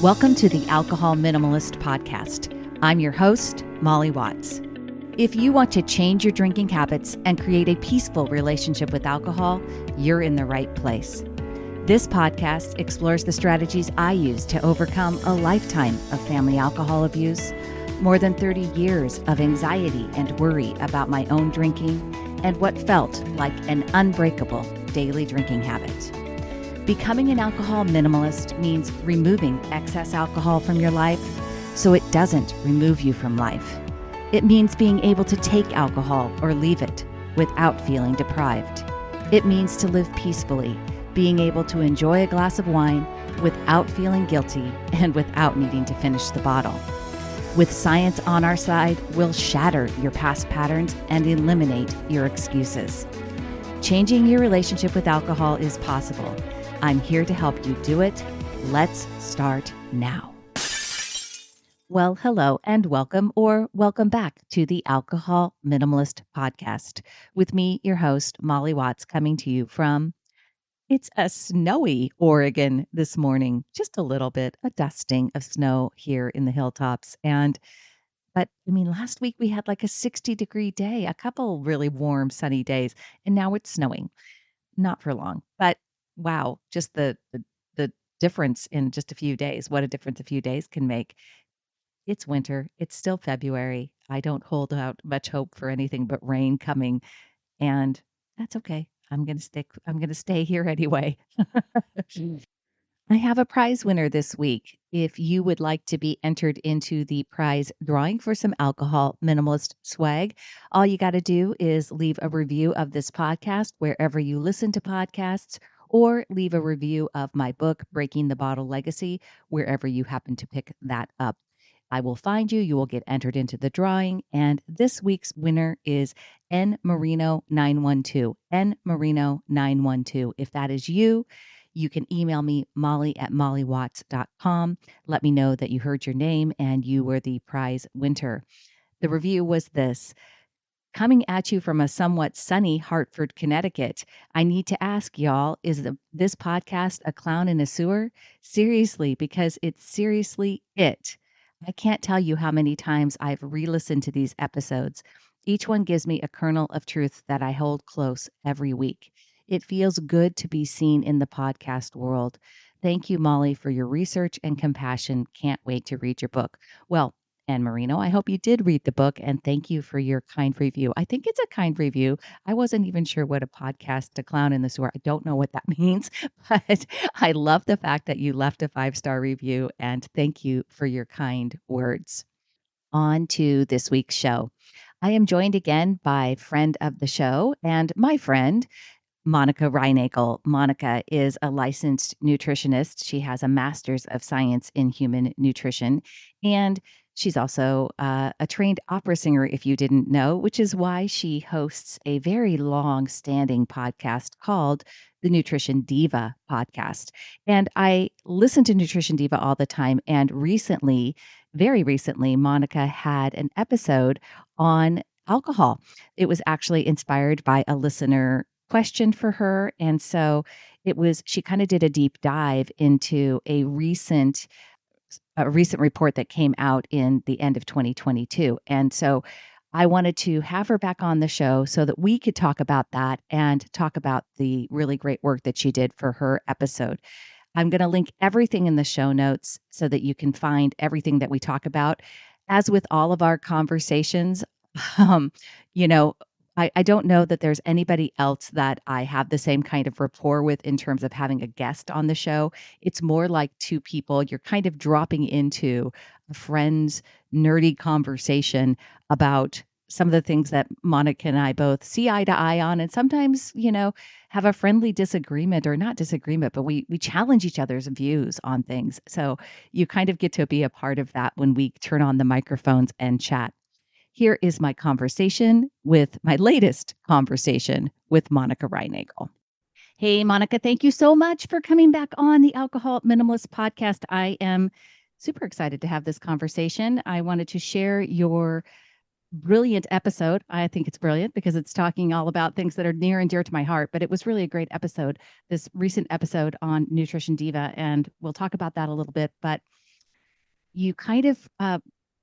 Welcome to the Alcohol Minimalist Podcast. I'm your host, Molly Watts. If you want to change your drinking habits and create a peaceful relationship with alcohol, you're in the right place. This podcast explores the strategies I use to overcome a lifetime of family alcohol abuse, more than 30 years of anxiety and worry about my own drinking, and what felt like an unbreakable daily drinking habit. Becoming an alcohol minimalist means removing excess alcohol from your life so it doesn't remove you from life. It means being able to take alcohol or leave it without feeling deprived. It means to live peacefully, being able to enjoy a glass of wine without feeling guilty and without needing to finish the bottle. With science on our side, we'll shatter your past patterns and eliminate your excuses. Changing your relationship with alcohol is possible. I'm here to help you do it. Let's start now. Well, hello and welcome back to the Alcohol Minimalist Podcast with me, your host, Molly Watts, coming to you from, it's a snowy Oregon this morning, just a little bit, a dusting of snow here in the hilltops. But last week we had like a 60-degree day, a couple really warm, sunny days, and now it's snowing. Not for long, but wow, just the difference in just a few days. What a difference a few days can make. It's winter. It's still February. I don't hold out much hope for anything but rain coming, and that's okay. I'm going to stay here anyway. I have a prize winner this week. If you would like to be entered into the prize drawing for some alcohol minimalist swag, all you got to do is leave a review of this podcast wherever you listen to podcasts, or leave a review of my book, Breaking the Bottle Legacy, wherever you happen to pick that up. I will find you. You will get entered into the drawing. And this week's winner is N Marino 912. N Marino 912. If that is you, you can email me, molly@mollywatts.com. Let me know that you heard your name and you were the prize winner. The review was this: coming at you from a somewhat sunny Hartford, Connecticut. I need to ask y'all, is this podcast a clown in a sewer? Seriously, because it's seriously it. I can't tell you how many times I've re-listened to these episodes. Each one gives me a kernel of truth that I hold close every week. It feels good to be seen in the podcast world. Thank you, Molly, for your research and compassion. Can't wait to read your book. Well, Anne Marino, I hope you did read the book, and thank you for your kind review. I think it's a kind review. I wasn't even sure what a podcast, a clown in the sewer. I don't know what that means, but I love the fact that you left a 5-star review, and thank you for your kind words. On to this week's show. I am joined again by friend of the show and my friend, Monica Reinagel. Monica is a licensed nutritionist. She has a master's of science in human nutrition, and she's also a trained opera singer, if you didn't know, which is why she hosts a very long-standing podcast called the Nutrition Diva podcast. And I listen to Nutrition Diva all the time, and recently, very recently, Monica had an episode on alcohol. It was actually inspired by a listener question for her. And so she kind of did a deep dive into a recent report that came out in the end of 2022. And so I wanted to have her back on the show so that we could talk about that and talk about the really great work that she did for her episode. I'm going to link everything in the show notes so that you can find everything that we talk about. As with all of our conversations, I don't know that there's anybody else that I have the same kind of rapport with in terms of having a guest on the show. It's more like two people. You're kind of dropping into a friend's nerdy conversation about some of the things that Monica and I both see eye to eye on, and sometimes, have a friendly disagreement, or not disagreement, but we challenge each other's views on things. So you kind of get to be a part of that when we turn on the microphones and chat. Here is my latest conversation with Monica Reinagel. Hey, Monica, thank you so much for coming back on the Alcohol Minimalist Podcast. I am super excited to have this conversation. I wanted to share your brilliant episode. I think it's brilliant because it's talking all about things that are near and dear to my heart, but it was really a great episode, this recent episode on Nutrition Diva, and we'll talk about that a little bit. But you kind of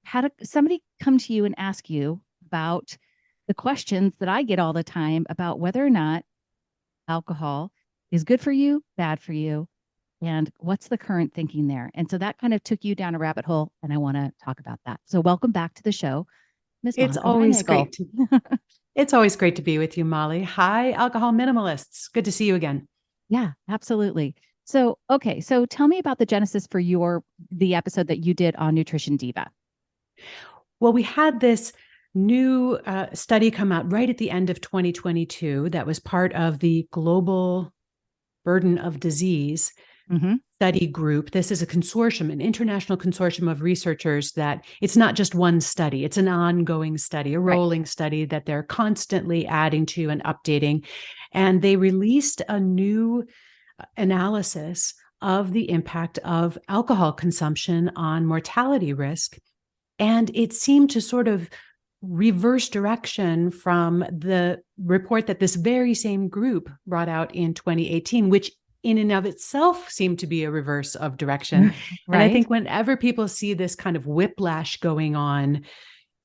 had somebody come to you and ask you about the questions that I get all the time about whether or not alcohol is good for you, bad for you, and what's the current thinking there. And so that kind of took you down a rabbit hole, and I want to talk about that. So welcome back to the show, Ms. It's Monica always Reinagel. great to it's always great to be with you, Molly. Hi, alcohol minimalists. Good to see you again. Yeah, absolutely. So, okay, so tell me about the genesis for the episode that you did on Nutrition Diva. Well, we had this new study come out right at the end of 2022 that was part of the Global Burden of Disease study group. This is a consortium, an international consortium of researchers that it's not just one study, it's an ongoing study, a rolling study that they're constantly adding to and updating. And they released a new analysis of the impact of alcohol consumption on mortality risk. And it seemed to sort of reverse direction from the report that this very same group brought out in 2018, which in and of itself seemed to be a reverse of direction. Right. And I think whenever people see this kind of whiplash going on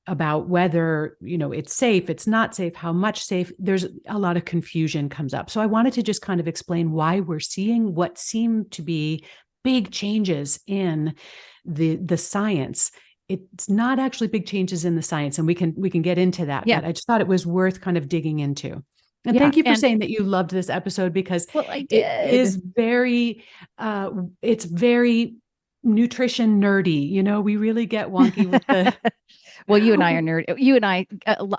about whether, it's safe, it's not safe, how much safe, there's a lot of confusion comes up. So I wanted to just kind of explain why we're seeing what seem to be big changes in the science. It's not actually big changes in the science, and we can get into that. Yeah. But I just thought it was worth kind of digging into. And thank you for saying that you loved this episode, because I did. It is very, it's very nutrition nerdy. We really get wonky with the. Well, you and I are nerd. You and I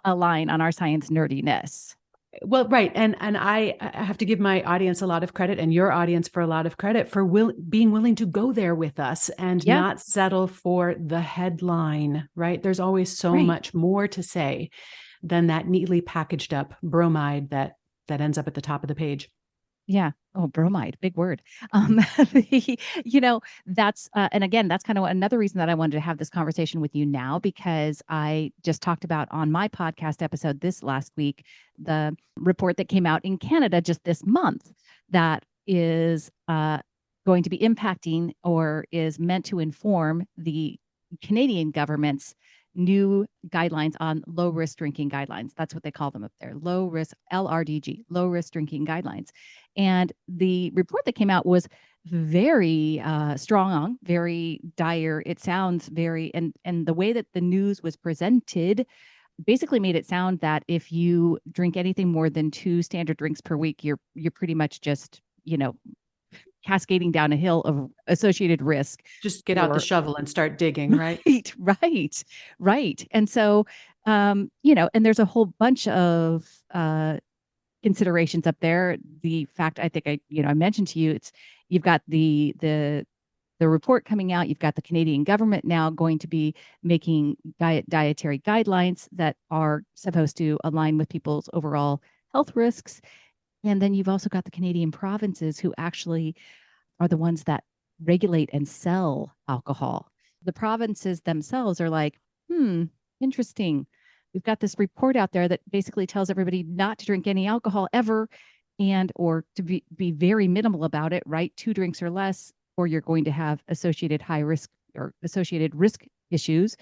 align on our science nerdiness. Well, right. And I have to give my audience a lot of credit, and your audience for a lot of credit for being willing to go there with us and not settle for the headline, right? There's always so much more to say than that neatly packaged up bromide that ends up at the top of the page. Yeah. Oh, bromide, big word. That's, and again, that's kind of another reason that I wanted to have this conversation with you now, because I just talked about on my podcast episode this last week, the report that came out in Canada just this month that is going to be impacting or is meant to inform the Canadian government's new guidelines on low risk drinking guidelines. That's what they call them up there. Low risk LRDG, low risk drinking guidelines. And the report that came out was very strong, very dire. It sounds very, and the way that the news was presented basically made it sound that if you drink anything more than 2 standard drinks per week, you're pretty much just, cascading down a hill of associated risk. Just get out the shovel and start digging, right? Right. And so, and there's a whole bunch of considerations up there. The fact, I think I mentioned to you, you've got the report coming out. You've got the Canadian government now going to be making dietary guidelines that are supposed to align with people's overall health risks. And then you've also got the Canadian provinces who actually are the ones that regulate and sell alcohol. The provinces themselves are like, interesting. We've got this report out there that basically tells everybody not to drink any alcohol ever, or to be very minimal about it, right? 2 drinks or less, or you're going to have associated high risk or associated risk issues.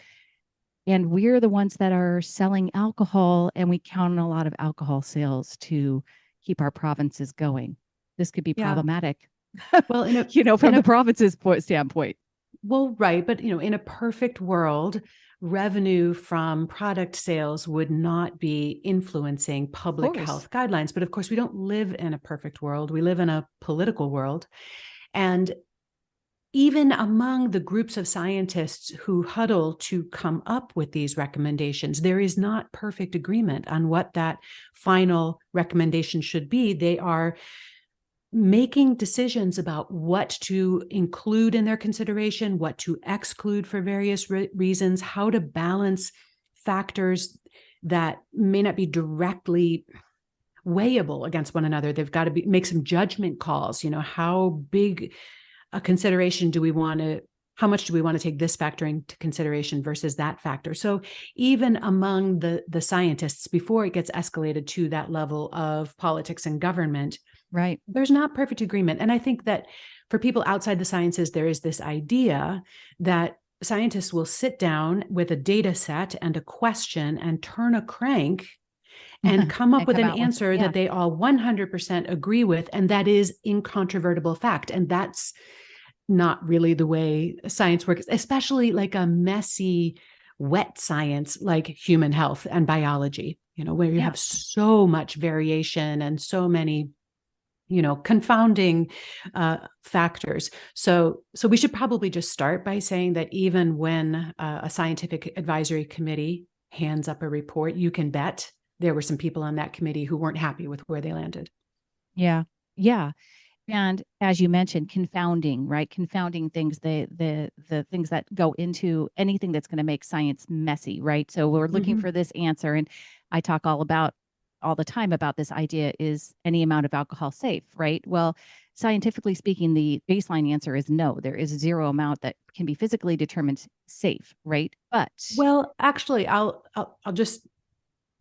And we're the ones that are selling alcohol, and we count on a lot of alcohol sales to keep our provinces going. This could be problematic. Well, from the province's standpoint. Well, right. But, in a perfect world, revenue from product sales would not be influencing public health guidelines. But of course, we don't live in a perfect world. We live in a political world. And even among the groups of scientists who huddle to come up with these recommendations, there is not perfect agreement on what that final recommendation should be. They are making decisions about what to include in their consideration, what to exclude for various reasons, how to balance factors that may not be directly weighable against one another. They've got to make some judgment calls. How big a consideration how much do we want to take this factor into consideration versus that factor? So even among the scientists, before it gets escalated to that level of politics and government, right, there's not perfect agreement. And I think that for people outside the sciences, there is this idea that scientists will sit down with a data set and a question and turn a crank and come up with an answer that they all 100% agree with. And that is incontrovertible fact. And that's not really the way science works, especially like a messy, wet science like human health and biology, where you have so much variation and so many confounding factors. So we should probably just start by saying that even when a scientific advisory committee hands up a report, you can bet there were some people on that committee who weren't happy with where they landed. Yeah. Yeah. And as you mentioned, confounding, right? Confounding things, the things that go into anything that's going to make science messy, right? So we're looking for this answer. And I talk all the time about this idea, is any amount of alcohol safe, right? Well, scientifically speaking, the baseline answer is no. There is zero amount that can be physically determined safe, right? But well, actually, I'll just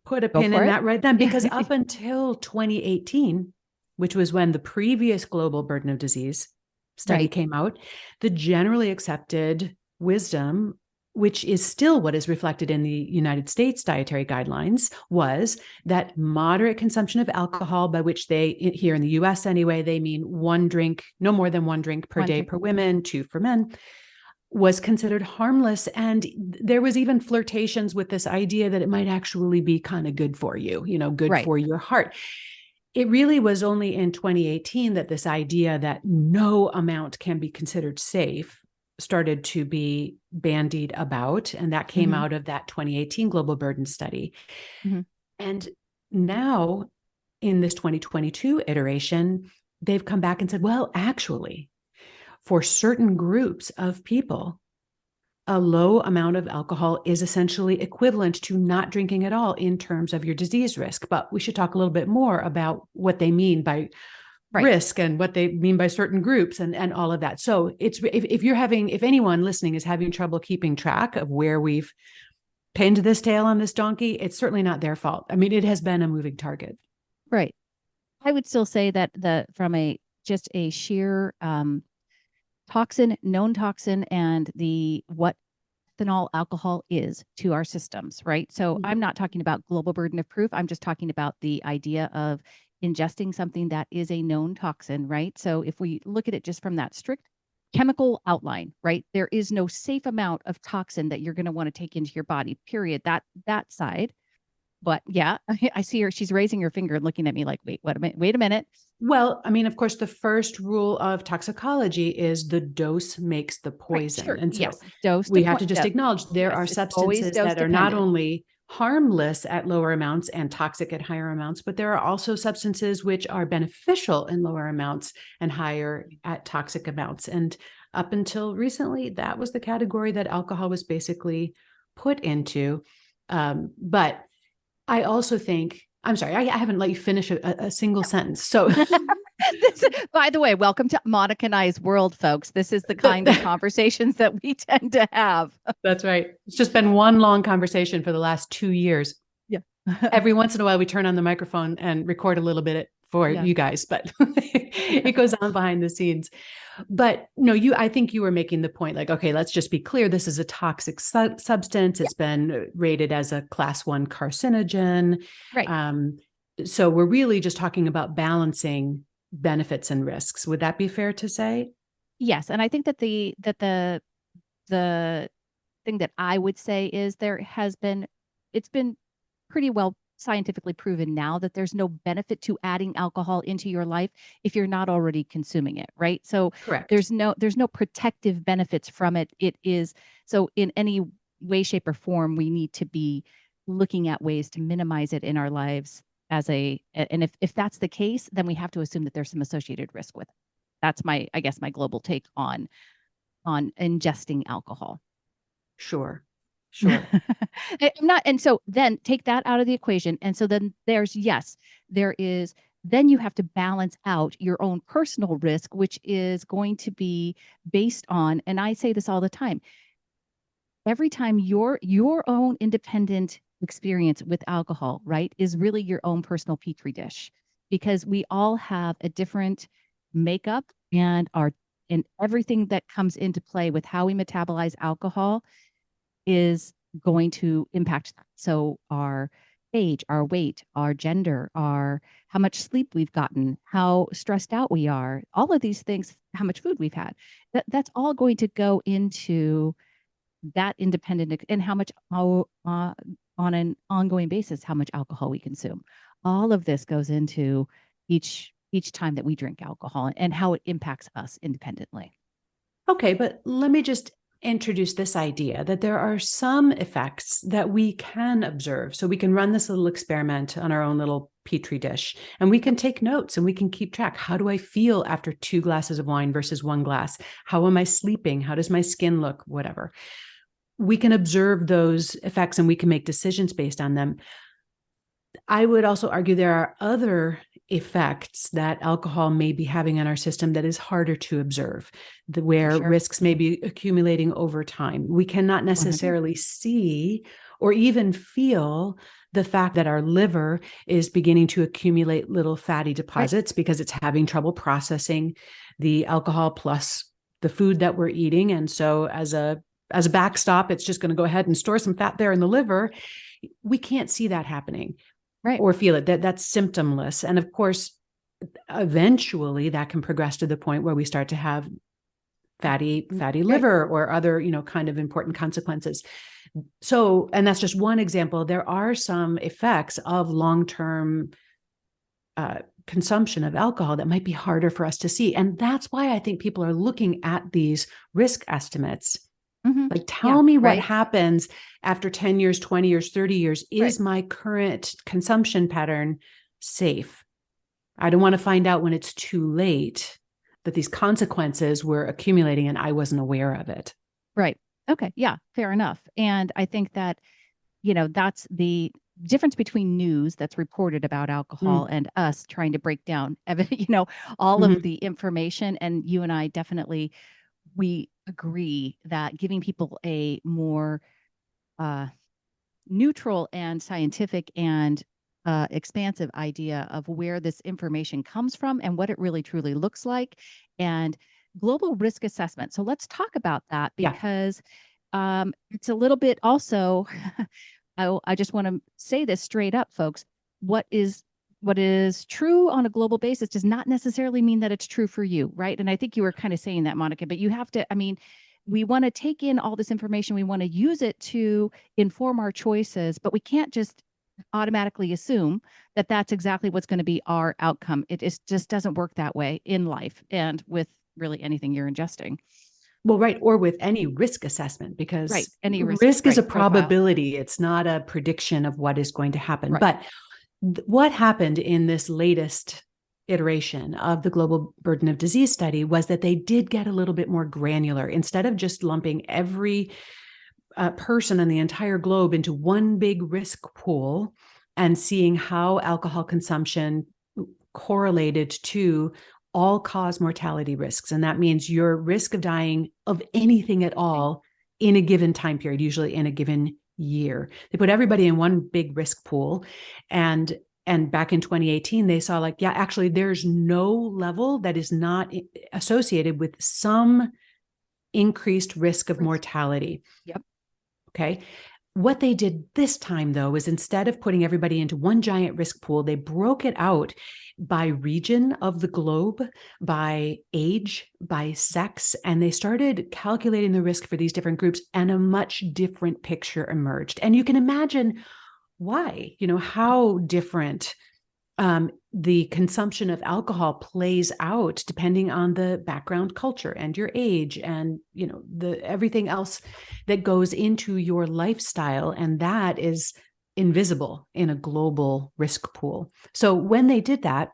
put a pin in that right then, because up until 2018, which was when the previous global burden of disease study came out, the generally accepted wisdom, which is still what is reflected in the United States dietary guidelines, was that moderate consumption of alcohol, by which they, here in the US anyway, they mean one drink, no more than one drink per day per women, 2 for men, was considered harmless. And there was even flirtations with this idea that it might actually be kind of good for you, good for your heart. It really was only in 2018 that this idea that no amount can be considered safe started to be bandied about. And that came out of that 2018 global burden study. And now in this 2022 iteration, they've come back and said, well, actually, for certain groups of people, a low amount of alcohol is essentially equivalent to not drinking at all in terms of your disease risk. But we should talk a little bit more about what they mean by risk and what they mean by certain groups and all of that. So it's, if anyone listening is having trouble keeping track of where we've pinned this tail on this donkey, it's certainly not their fault. I mean, it has been a moving target. Right. I would still say that from a sheer known toxin, and what ethanol alcohol is to our systems, right? So I'm not talking about global burden of proof. I'm just talking about the idea of ingesting something that is a known toxin, right? So if we look at it just from that strict chemical outline, right? There is no safe amount of toxin that you're going to want to take into your body, period. That side. But yeah, I see her. She's raising her finger and looking at me like, wait a minute. Well, I mean, of course, the first rule of toxicology is the dose makes the poison. Sure. And so dose we have to just acknowledge there are substances that are not only harmless at lower amounts and toxic at higher amounts, but there are also substances which are beneficial in lower amounts and higher at toxic amounts. And up until recently, that was the category that alcohol was basically put into. But I also think, I'm sorry, I haven't let you finish a single sentence. So by the way, welcome to Monica and I's world, folks. This is the kind of conversations that we tend to have. That's right. It's just been one long conversation for the last 2 years. Yeah. Every once in a while, we turn on the microphone and record a little bit for you guys, but it goes on behind the scenes. But no, I think you were making the point, like, okay, let's just be clear. This is a toxic substance. It's been rated as a class 1 carcinogen. Right. So we're really just talking about balancing benefits and risks. Would that be fair to say? Yes. And I think that the thing that I would say is it's been pretty well scientifically proven now that there's no benefit to adding alcohol into your life if you're not already consuming it, right? So correct. There's no protective benefits from it. It is, so in any way, shape, or form, we need to be looking at ways to minimize it in our lives and if that's the case, then we have to assume that there's some associated risk with it. That's my global take on ingesting alcohol. Sure. And so then take that out of the equation. And so then then you have to balance out your own personal risk, which is going to be based on, and I say this all the time, every time your own independent experience with alcohol, right, is really your own personal petri dish, because we all have a different makeup and our and everything that comes into play with how we metabolize alcohol is going to impact that. So our age, our weight, our gender, our how much sleep we've gotten, how stressed out we are, all of these things, how much food we've had, that's all going to go into that independent, and how much on an ongoing basis, how much alcohol we consume. All of this goes into each time that we drink alcohol and how it impacts us independently. Okay, but let me just introduce this idea that there are some effects that we can observe. So we can run this little experiment on our own little petri dish, and we can take notes and we can keep track. How do I feel after 2 glasses of wine versus 1 glass? How am I sleeping? How does my skin look? Whatever. We can observe those effects and we can make decisions based on them. I would also argue there are other effects that alcohol may be having on our system that is harder to observe, where risks may be accumulating over time. We cannot necessarily see or even feel the fact that our liver is beginning to accumulate little fatty deposits because it's having trouble processing the alcohol plus the food that we're eating. And so as a backstop, it's just going to go ahead and store some fat there in the liver. We can't see that happening. Or feel it. That's symptomless. And of course, eventually that can progress to the point where we start to have fatty liver or other, kind of important consequences. So, and that's just one example. There are some effects of long-term consumption of alcohol that might be harder for us to see. And that's why I think people are looking at these risk estimates. Like, tell me what happens after 10 years, 20 years, 30 years. Is my current consumption pattern safe? I don't want to find out when it's too late that these consequences were accumulating and I wasn't aware of it. Right. Okay. Yeah, fair enough. And I think that, that's the difference between news that's reported about alcohol and us trying to break down, all of the information. And you and I definitely, we agree that giving people a more neutral and scientific and expansive idea of where this information comes from and what it really truly looks like, and global risk assessment. So let's talk about that, because it's a little bit also, I just want to say this straight up, folks. What is true on a global basis does not necessarily mean that it's true for you, right? And I think you were kind of saying that, Monica, but you have to, we want to take in all this information. We want to use it to inform our choices, but we can't just automatically assume that that's exactly what's going to be our outcome. It just doesn't work that way in life and with really anything you're ingesting. Well, right. Or with any risk assessment, because any risk is a probability. Profile. It's not a prediction of what is going to happen. But what happened in this latest iteration of the Global Burden of Disease study was that they did get a little bit more granular. Instead of just lumping every person on the entire globe into one big risk pool and seeing how alcohol consumption correlated to all-cause mortality risks. And that means your risk of dying of anything at all in a given time period, usually in a given year. They put everybody in one big risk pool. And back in 2018, they saw actually there's no level that is not associated with some increased risk of mortality. Yep. Okay. What they did this time, though, is instead of putting everybody into one giant risk pool, they broke it out by region of the globe, by age, by sex, and they started calculating the risk for these different groups, and a much different picture emerged. And you can imagine why, how different the consumption of alcohol plays out depending on the background culture and your age and, everything else that goes into your lifestyle. And that is invisible in a global risk pool. So when they did that,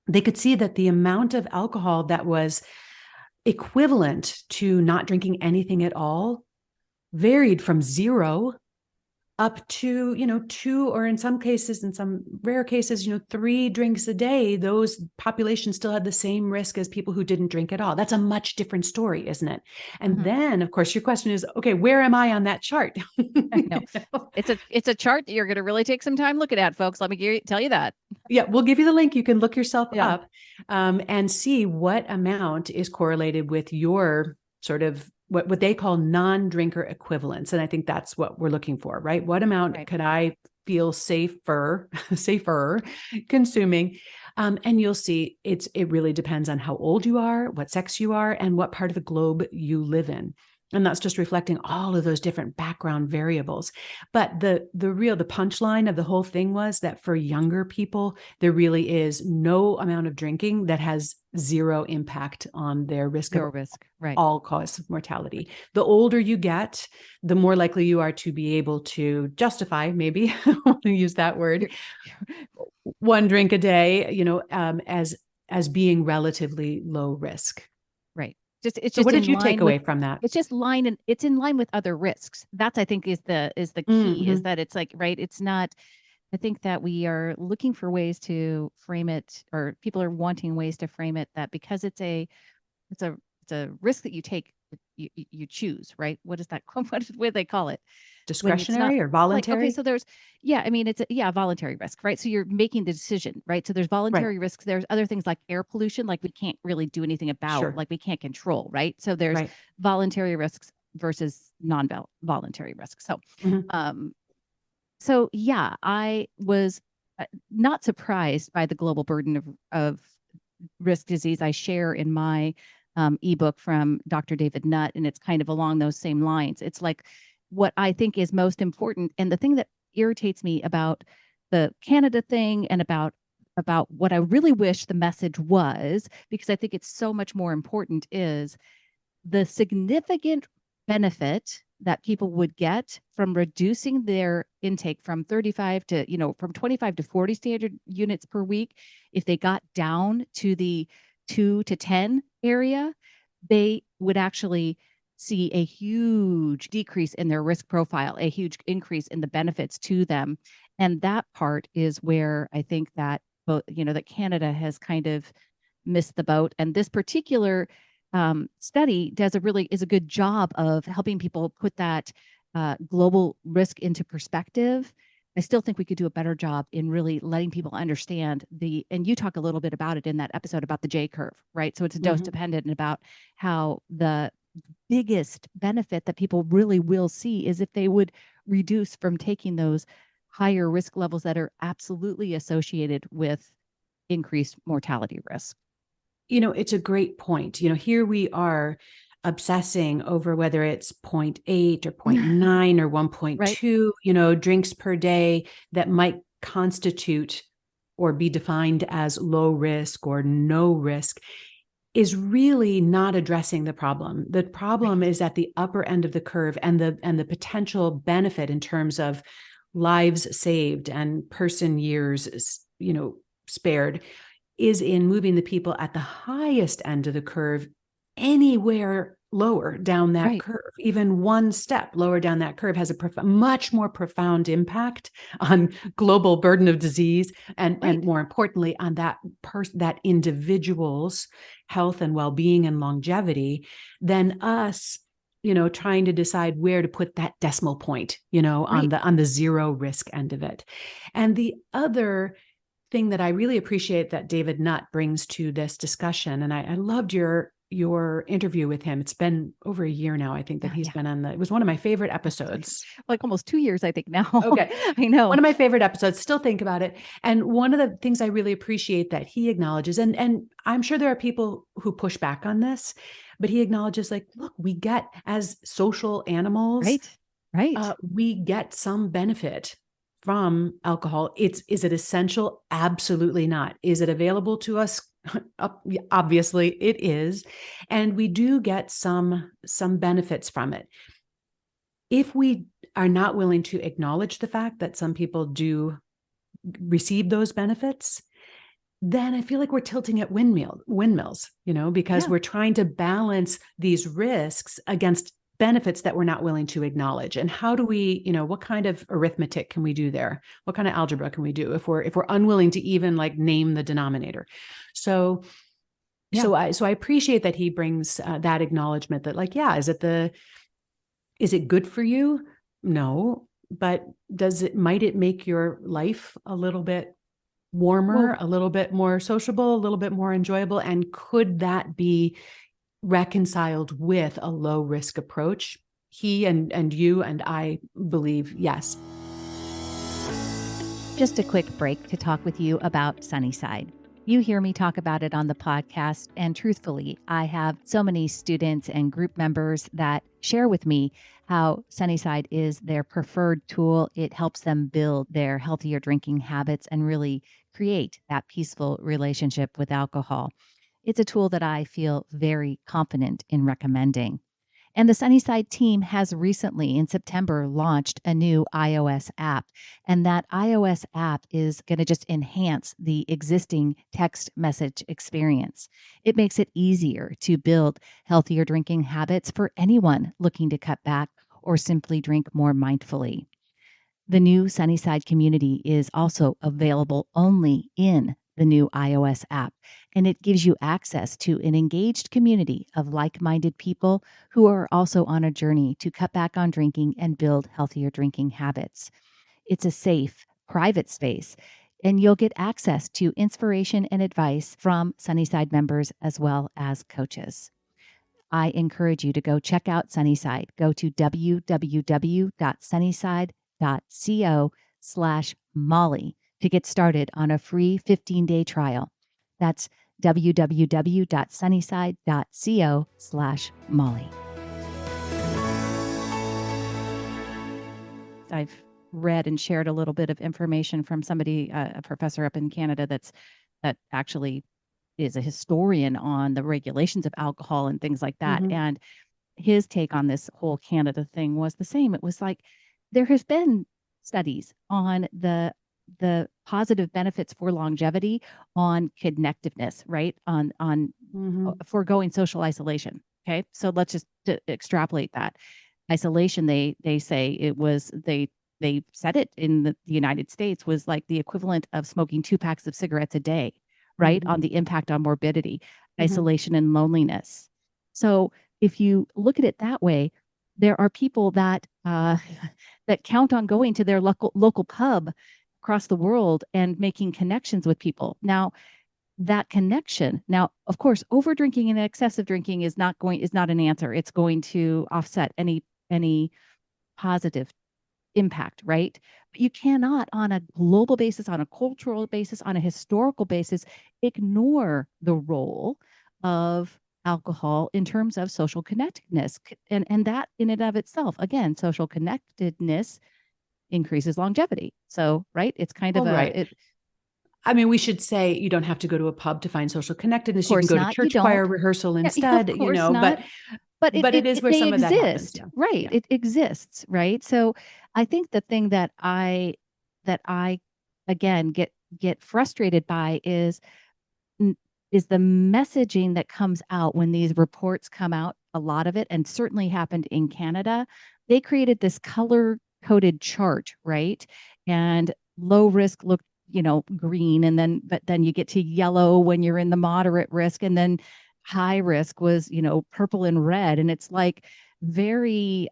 they could see that the amount of alcohol that was equivalent to not drinking anything at all varied from 0 up to, 2, or in some cases, in some rare cases, 3 drinks a day, those populations still had the same risk as people who didn't drink at all. That's a much different story, isn't it? And then, of course, your question is, okay, where am I on that chart? I know. It's a chart that you're going to really take some time looking at, folks. Let me tell you that. Yeah, we'll give you the link. You can look yourself up and see what amount is correlated with your sort of what they call non-drinker equivalents. And I think that's what we're looking for, right? What amount could I feel safer consuming? And you'll see it really depends on how old you are, what sex you are, and what part of the globe you live in. And that's just reflecting all of those different background variables. But the punchline of the whole thing was that for younger people, there really is no amount of drinking that has zero impact on their risk of all-cause mortality. The older you get, the more likely you are to be able to justify, maybe I want to use that word, one drink a day, as being relatively low risk. Right. So what did you take away from that? It's just it's in line with other risks. That's, I think, is the key, is that it's like, right. It's not, I think that we are looking for ways to frame it, or people are wanting ways to frame it, that because it's a risk that you take, you choose, right? What is that? What do they call it? Discretionary or voluntary? Like, okay, so there's, it's a voluntary risk, right? So you're making the decision, right? So there's voluntary risks. There's other things like air pollution, like we can't really do anything about, like we can't control, right? So there's voluntary risks versus non-voluntary risks. So, I was not surprised by the global burden of risk disease. I share in my ebook from Dr. David Nutt, and it's kind of along those same lines. It's like, what I think is most important, and the thing that irritates me about the Canada thing, and about what I really wish the message was, because I think it's so much more important, is the significant benefit that people would get from reducing their intake from 35 to, from 25 to 40 standard units per week. If they got down to the 2 to 10 area, they would actually see a huge decrease in their risk profile, a huge increase in the benefits to them. And that part is where I think that that Canada has kind of missed the boat. And this particular study is a good job of helping people put that global risk into perspective. I still think we could do a better job in really letting people understand and you talk a little bit about it in that episode about the J curve, right? So it's dose dependent, and about how the biggest benefit that people really will see is if they would reduce from taking those higher risk levels that are absolutely associated with increased mortality risk. It's a great point. Here we are obsessing over whether it's 0.8 or 0.9 or 1.2, drinks per day that might constitute or be defined as low risk or no risk, is really not addressing the problem. The problem is at the upper end of the curve, and the potential benefit in terms of lives saved and person years, spared, is in moving the people at the highest end of the curve anywhere lower down that curve. Even one step lower down that curve has a much more profound impact on global burden of disease, and more importantly, on that individual's health and well-being and longevity, than us, trying to decide where to put that decimal point, on the zero risk end of it. And the other thing that I really appreciate that David Nutt brings to this discussion, and I loved your interview with him. It's been over a year now, I think, that he's been on it was one of my favorite episodes. Like almost 2 years, I think now. Okay. I know. One of my favorite episodes, still think about it. And one of the things I really appreciate that he acknowledges, and I'm sure there are people who push back on this, but he acknowledges, like, look, we get, as social animals, we get some benefit from alcohol. Is it essential? Absolutely not. Is it available to us? Obviously it is. And we do get some benefits from it. If we are not willing to acknowledge the fact that some people do receive those benefits, then I feel like we're tilting at windmills, because we're trying to balance these risks against benefits that we're not willing to acknowledge. And how do we, what kind of arithmetic can we do there? What kind of algebra can we do if we're unwilling to even like name the denominator? So So I appreciate that he brings that acknowledgement that like, yeah, is it good for you? No, but might it make your life a little bit warmer, a little bit more sociable, a little bit more enjoyable? And could that be reconciled with a low risk approach? He and you and I believe yes. Just a quick break to talk with you about Sunnyside. You hear me talk about it on the podcast, and truthfully, I have so many students and group members that share with me how Sunnyside is their preferred tool. It helps them build their healthier drinking habits and really create that peaceful relationship with alcohol. It's a tool that I feel very confident in recommending. And the Sunnyside team has recently, in September, launched a new iOS app. And that iOS app is going to just enhance the existing text message experience. It makes it easier to build healthier drinking habits for anyone looking to cut back or simply drink more mindfully. The new Sunnyside community is also available only in the new iOS app, and it gives you access to an engaged community of like-minded people who are also on a journey to cut back on drinking and build healthier drinking habits. It's a safe, private space, and you'll get access to inspiration and advice from Sunnyside members as well as coaches. I encourage you to go check out Sunnyside. Go to www.sunnyside.co/Molly to get started on a free 15-day trial. That's www.sunnyside.co/Molly. I've read and shared a little bit of information from somebody, a professor up in Canada that actually is a historian on the regulations of alcohol and things like that. Mm-hmm. And his take on this whole Canada thing was the same. It was like, there has been studies on the positive benefits for longevity on connectiveness, right? On foregoing social isolation. Okay. So let's just extrapolate that. Isolation, they say it was, they said it in the United States was like the equivalent of smoking 2 packs of cigarettes a day, right? On the impact on morbidity, isolation, and loneliness. So if you look at it that way, there are people that that count on going to their local pub across the world and making connections with people. Now, that connection. Now, of course, over drinking and excessive drinking is not an answer. It's going to offset any positive impact, right? But you cannot, on a global basis, on a cultural basis, on a historical basis, ignore the role of alcohol in terms of social connectedness. And that in and of itself, again, social connectedness increases longevity. So, right? It's kind of I mean, we should say you don't have to go to a pub to find social connectedness. You can go to church choir choir rehearsal instead, of course not. But it is where some of that happens. Yeah. Right. Yeah. It exists. Right. So I think the thing that I again get frustrated by is the messaging that comes out when these reports come out. A lot of it, and certainly happened in Canada, they created this color coded chart, right? And low risk looked, green, but then you get to yellow when you're in the moderate risk, and then high risk was, purple and red. And it's like very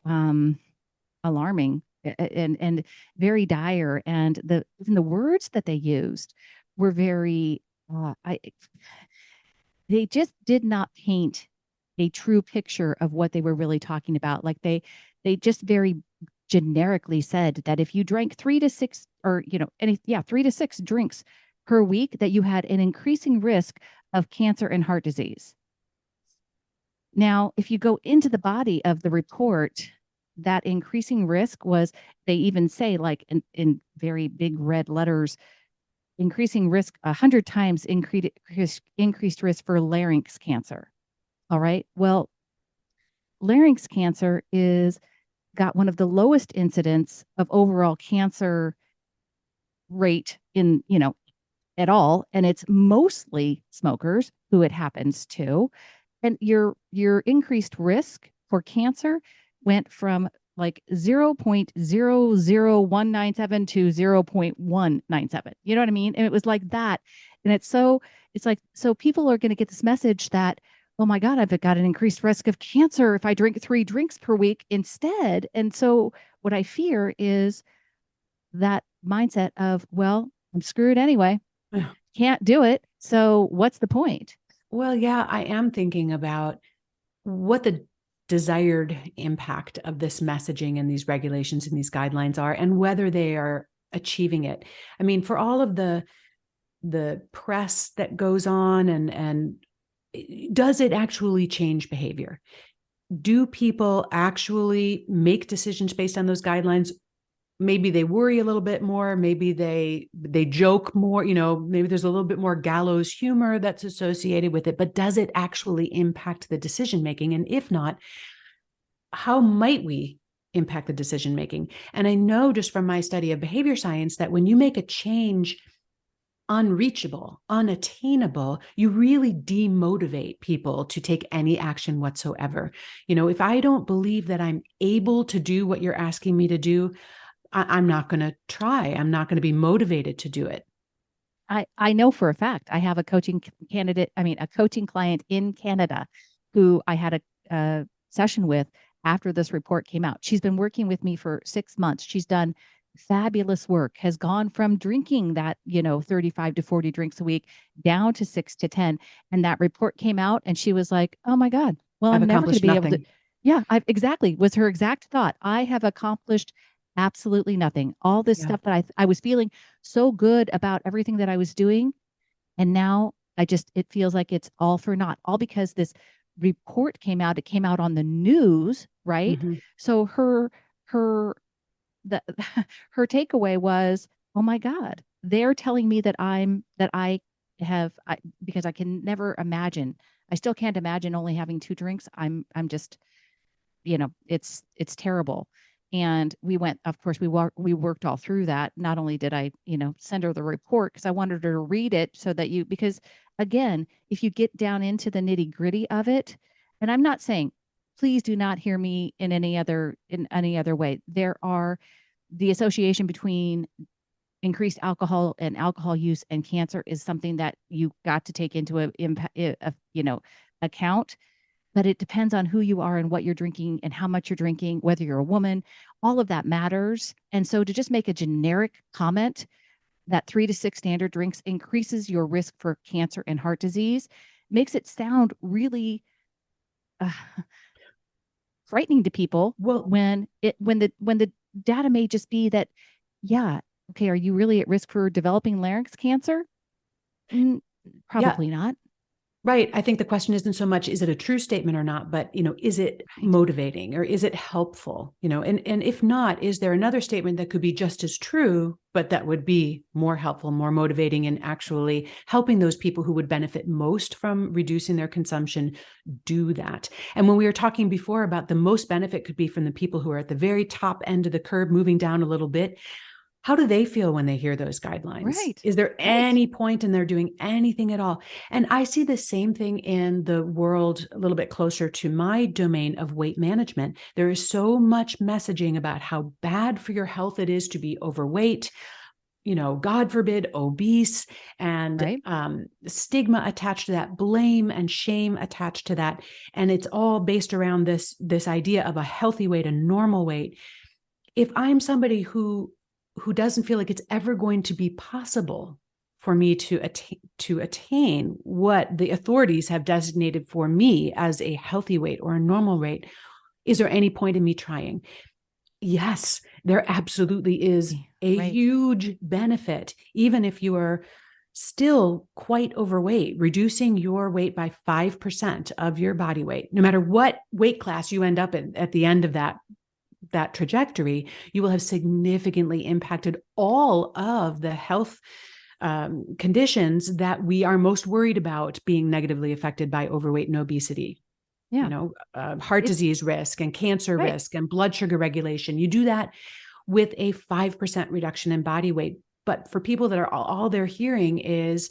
alarming and very dire. And even the words that they used were very, they just did not paint a true picture of what they were really talking about. Like they just very generically said that if you drank 3 to 6 or 3 to 6 drinks per week, that you had an increasing risk of cancer and heart disease. Now, if you go into the body of the report, that increasing risk was, they even say, like in very big red letters, increasing risk 100 times increased risk for larynx cancer. All right. Well, larynx cancer got one of the lowest incidence of overall cancer rate in, at all. And it's mostly smokers who it happens to. And your increased risk for cancer went from like 0.00197 to 0.197. You know what I mean? And it was like that. And it's like, so people are going to get this message that, oh my God, I've got an increased risk of cancer if I drink 3 drinks per week instead. And so what I fear is that mindset of, well, I'm screwed anyway. Can't do it. So what's the point? Well, yeah, I am thinking about what the desired impact of this messaging and these regulations and these guidelines are, and whether they are achieving it. I mean, for all of the press that goes on, and does it actually change behavior? Do people actually make decisions based on those guidelines? Maybe they worry a little bit more. Maybe they joke more, maybe there's a little bit more gallows humor that's associated with it, but does it actually impact the decision-making? And if not, how might we impact the decision-making? And I know just from my study of behavior science that when you make a change unreachable, unattainable, you really demotivate people to take any action whatsoever. If I don't believe that I'm able to do what you're asking me to do, I'm not going to try. I'm not going to be motivated to do it. I know for a fact I have a coaching client in Canada who I had a session with after this report came out. She's been working with me for 6 months. She's done fabulous work, has gone from drinking that, 35 to 40 drinks a week down to 6 to 10. And that report came out and she was like, oh my God, well, I'm never going to be able to. Yeah, exactly. Was her exact thought. I have accomplished absolutely nothing. All this stuff that I was feeling so good about everything that I was doing. And now it feels like it's all for naught, all because this report came out. It came out on the news, right? Mm-hmm. So her takeaway was, oh my God, they're telling me that because I can never imagine. I still can't imagine only having 2 drinks. I'm just, it's terrible. And we went, of course, we worked all through that. Not only did I, send her the report because I wanted her to read it so that because again, if you get down into the nitty gritty of it, and I'm not saying, please do not hear me in any other way. There are the association between increased alcohol and alcohol use and cancer is something that you got to take into account. But it depends on who you are and what you're drinking and how much you're drinking, whether you're a woman, all of that matters. And so to just make a generic comment that 3 to 6 standard drinks increases your risk for cancer and heart disease makes it sound really frightening to people. Well, when the data may just be that, yeah, okay, are you really at risk for developing larynx cancer? Probably not. Right. I think the question isn't so much, is it a true statement or not, but, is it motivating or is it helpful? And if not, is there another statement that could be just as true, but that would be more helpful, more motivating, and actually helping those people who would benefit most from reducing their consumption do that? And when we were talking before about the most benefit could be from the people who are at the very top end of the curve, moving down a little bit, how do they feel when they hear those guidelines? Right. Is there any point in their doing anything at all? And I see the same thing in the world a little bit closer to my domain of weight management. There is so much messaging about how bad for your health it is to be overweight, God forbid, obese, and stigma attached to that, blame and shame attached to that. And it's all based around this idea of a healthy weight, a normal weight. If I'm somebody who doesn't feel like it's ever going to be possible for me to attain what the authorities have designated for me as a healthy weight or a normal weight, is there any point in me trying? Yes, there absolutely is a huge benefit, even if you are still quite overweight, reducing your weight by 5% of your body weight, no matter what weight class you end up in at the end of that trajectory, you will have significantly impacted all of the health conditions that we are most worried about being negatively affected by overweight and obesity. Yeah. Heart disease risk and cancer risk and blood sugar regulation. You do that with a 5% reduction in body weight. But for people that are all they're hearing is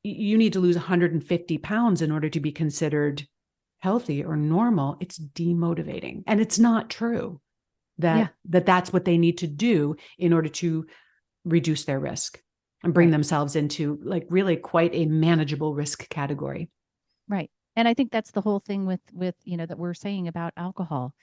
you need to lose 150 pounds in order to be considered healthy or normal, it's demotivating. And it's not true that's what they need to do in order to reduce their risk and bring themselves into like really quite a manageable risk category. Right. And I think that's the whole thing with, that we're saying about alcohol.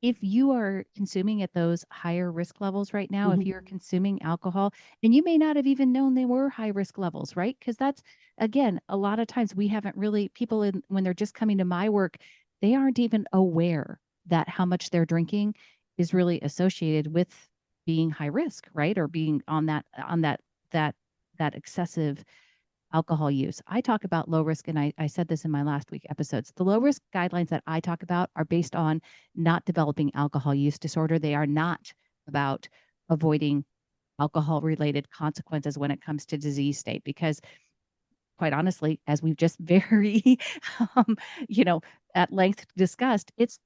If you are consuming at those higher risk levels right now, if you're consuming alcohol, and you may not have even known they were high risk levels, right? Because that's, again, a lot of times we haven't really, people when they're just coming to my work, they aren't even aware that how much they're drinking is really associated with being high risk, right? Or being on that excessive alcohol use. I talk about low risk, and I said this in my last week episodes. The low risk guidelines that I talk about are based on not developing alcohol use disorder. They are not about avoiding alcohol related consequences when it comes to disease state, because quite honestly, as we've just very, um, at length discussed, it's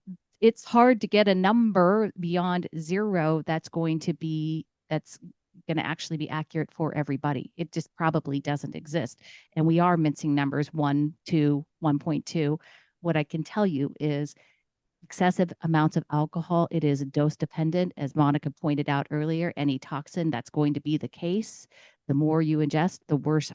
hard to get a number beyond 0 that's going to actually be accurate for everybody. It just probably doesn't exist. And we are mincing numbers 1 to 1.2. What I can tell you is excessive amounts of alcohol, it is dose dependent. As Monica pointed out earlier, any toxin, that's going to be the case. The more you ingest, the worse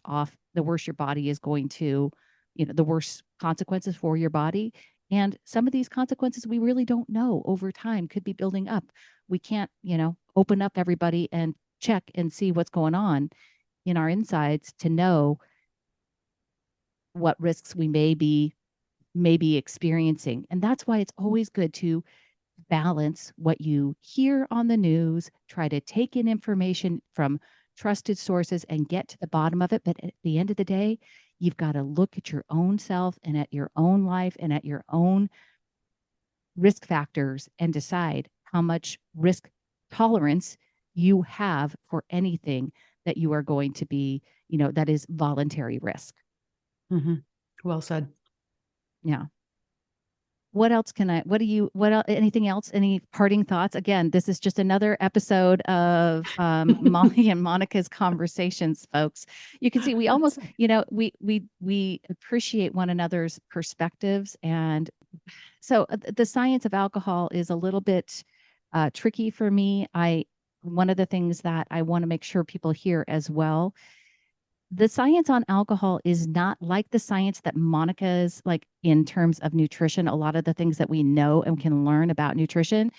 your body is going to, the worse consequences for your body. And some of these consequences we really don't know over time, could be building up. We can't, open up everybody and check and see what's going on in our insides to know what risks we may be experiencing. And that's why it's always good to balance what you hear on the news, try to take in information from trusted sources and get to the bottom of it. But at the end of the day, you've got to look at your own self and at your own life and at your own risk factors and decide how much risk tolerance you have for anything that you are going to be, that is voluntary risk. Mm-hmm. Well said. Yeah. What else anything else? Any parting thoughts? Again, this is just another episode of Molly and Monica's conversations, folks. You can see we almost, we appreciate one another's perspectives. And so the science of alcohol is a little bit tricky for me. One of the things that I want to make sure people hear as well, the science on alcohol is not like the science that Monica's, like in terms of nutrition, a lot of the things that we know and can learn about nutrition,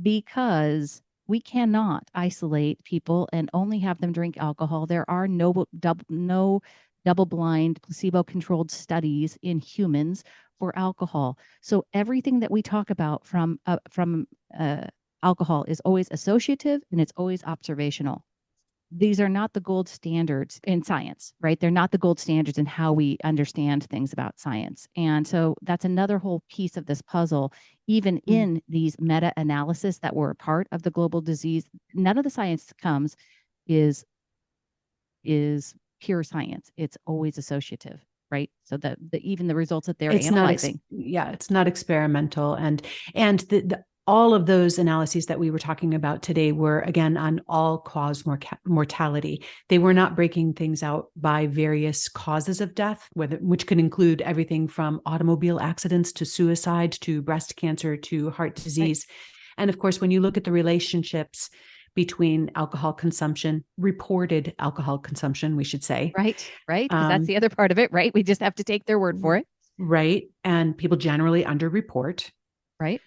because we cannot isolate people and only have them drink alcohol. There are no double-blind, placebo-controlled studies in humans for alcohol. So everything that we talk about from alcohol is always associative and it's always observational. These are not the gold standards in science, right? They're not the gold standards in how we understand things about science. And so that's another whole piece of this puzzle. Even in these meta-analysis that were a part of the global disease, none of the science that comes is pure science. It's always associative, right? So even the results that they're analyzing. It's not experimental. And all of those analyses that we were talking about today were, again, on all-cause mortality. They were not breaking things out by various causes of death, which could include everything from automobile accidents to suicide to breast cancer to heart disease. Right. And of course, when you look at the relationships between alcohol consumption, reported alcohol consumption, we should say. Right. Because that's the other part of it, right? We just have to take their word for it. Right. And people generally underreport. Right.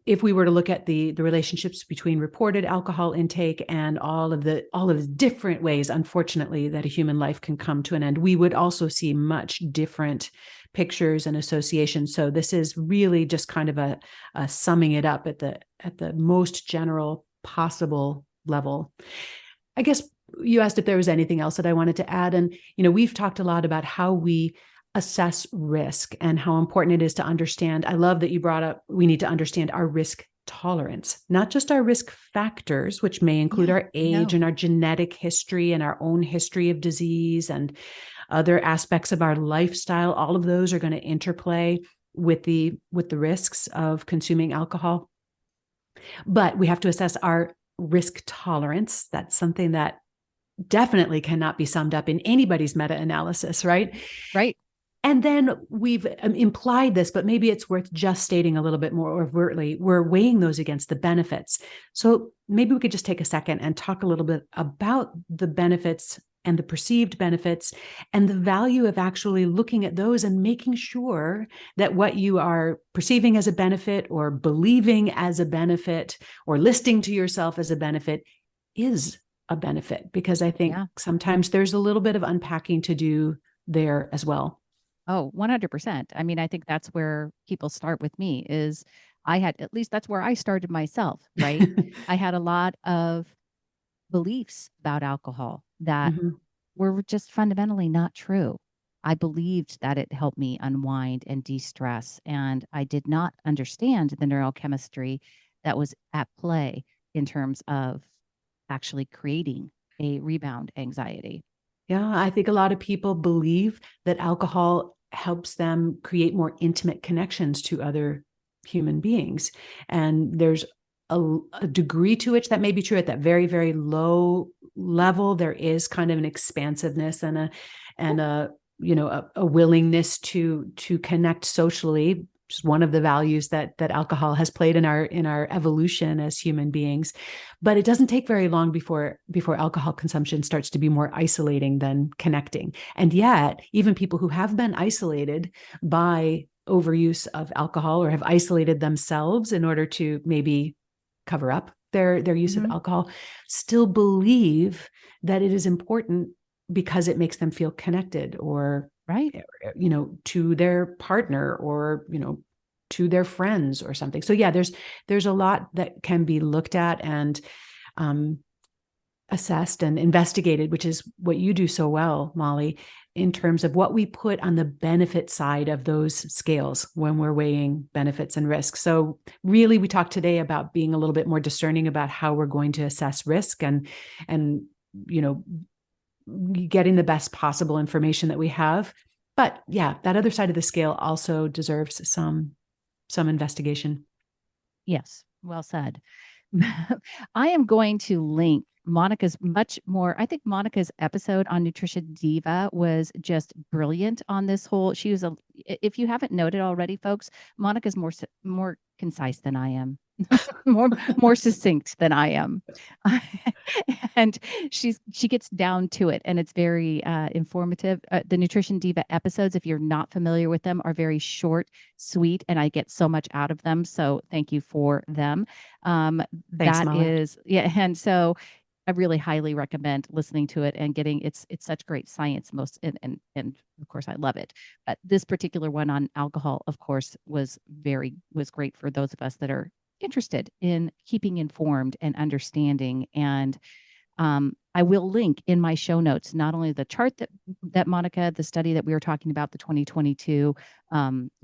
If we were to look at the relationships between reported alcohol intake and all of the different ways, unfortunately, that a human life can come to an end, we would also see much different pictures and associations. So this is really just kind of a summing it up at the most general possible level. I guess you asked if there was anything else that I wanted to add. And, we've talked a lot about how we assess risk and how important it is to understand. I love that you brought up, we need to understand our risk tolerance, not just our risk factors, which may include our age and our genetic history and our own history of disease and other aspects of our lifestyle. All of those are going to interplay with the risks of consuming alcohol. But we have to assess our risk tolerance. That's something that definitely cannot be summed up in anybody's meta-analysis, right? Right. And then we've implied this, but maybe it's worth just stating a little bit more overtly. We're weighing those against the benefits. So maybe we could just take a second and talk a little bit about the benefits and the perceived benefits and the value of actually looking at those and making sure that what you are perceiving as a benefit or believing as a benefit or listing to yourself as a benefit is a benefit. Because I think sometimes there's a little bit of unpacking to do there as well. Oh, 100%. I mean, I think that's where people start with me is at least that's where I started myself, right? I had a lot of beliefs about alcohol that were just fundamentally not true. I believed that it helped me unwind and de-stress, and I did not understand the neurochemistry that was at play in terms of actually creating a rebound anxiety. Yeah, I think a lot of people believe that alcohol helps them create more intimate connections to other human beings. And there's a degree to which that may be true. At that very, very low level, there is kind of an expansiveness and a willingness to connect socially, which is one of the values that alcohol has played in our evolution as human beings. But it doesn't take very long before alcohol consumption starts to be more isolating than connecting. And yet, even people who have been isolated by overuse of alcohol or have isolated themselves in order to maybe cover up their use of alcohol still believe that it is important because it makes them feel connected or to their partner or to their friends or something. So yeah, there's a lot that can be looked at and assessed and investigated, which is what you do so well, Molly, in terms of what we put on the benefit side of those scales when we're weighing benefits and risks. So really, we talked today about being a little bit more discerning about how we're going to assess risk and getting the best possible information that we have. But yeah, that other side of the scale also deserves some investigation. Yes, well said. I am going to link Monica's much more. I think Monica's episode on Nutrition Diva was just brilliant on this whole. If you haven't noted already, folks, Monica's more concise than I am. more succinct than I am. And she gets down to it, and it's very informative. The Nutrition Diva episodes, if you're not familiar with them, are very short, sweet, and I get so much out of them. So thank you for them. Thanks, Molly. And so I really highly recommend listening to it and getting it's such great science and of course I love it. But this particular one on alcohol, of course, was great for those of us that are interested in keeping informed and understanding. And I will link in my show notes not only the chart that Monica, the study that we were talking about, the 2022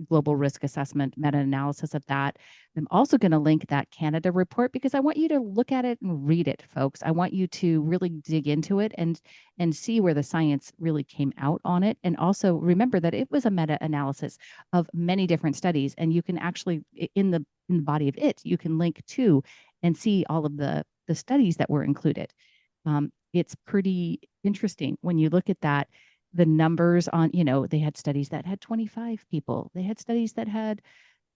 global risk assessment meta-analysis of that. I'm also going to link that Canada report because I want you to look at it and read it, folks. I want you to really dig into it and see where the science really came out on it. And also remember that it was a meta-analysis of many different studies, and you can actually in the body of it, you can link to and see all of the studies that were included. It's pretty interesting when you look at that, the numbers on, they had studies that had 25 people. They had studies that had,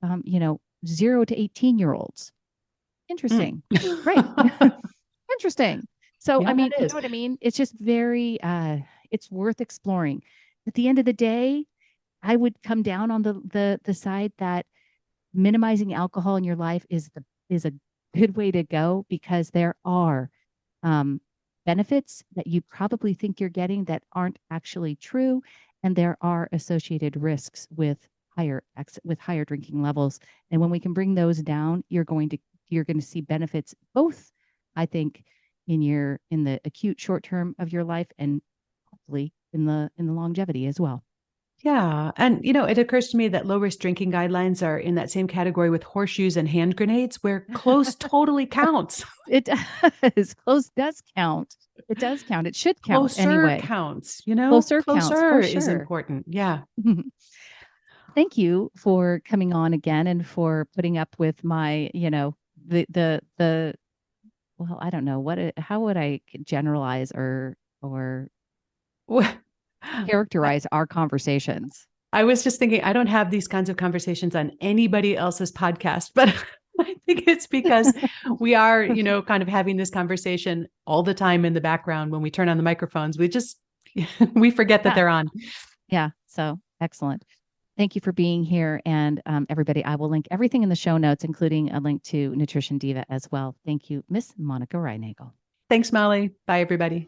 0 to 18-year-olds. Interesting. Right. Interesting. So, Yeah, I mean, you know what I mean? It's just very, it's worth exploring. At the end of the day, I would come down on the side that minimizing alcohol in your life is a good way to go because there are benefits that you probably think you're getting that aren't actually true, and there are associated risks with higher drinking levels. And when we can bring those down, you're going to see benefits both, I think, in the acute short term of your life and hopefully in the longevity as well. Yeah. And, it occurs to me that low risk drinking guidelines are in that same category with horseshoes and hand grenades, where close totally counts. It does. Close does count. It does count. It should count Closer anyway. Counts, Closer counts, for is sure. important. Yeah. Thank you for coming on again and for putting up with my, well, I don't know how would I generalize or characterize our conversations? I was just thinking, I don't have these kinds of conversations on anybody else's podcast, but I think it's because we are, kind of having this conversation all the time in the background. When we turn on the microphones, we forget that they're on. Yeah. So excellent. Thank you for being here. And everybody, I will link everything in the show notes, including a link to Nutrition Diva as well. Thank you, Miss Monica Reinagel. Thanks, Molly. Bye, everybody.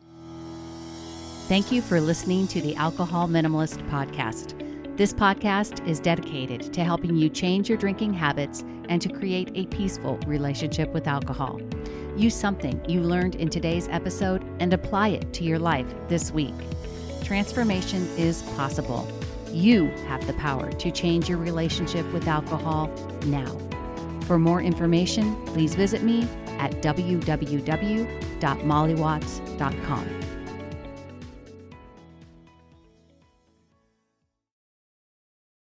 Thank you for listening to the Alcohol Minimalist Podcast. This podcast is dedicated to helping you change your drinking habits and to create a peaceful relationship with alcohol. Use something you learned in today's episode and apply it to your life this week. Transformation is possible. You have the power to change your relationship with alcohol now. For more information, please visit me at www.mollywatts.com.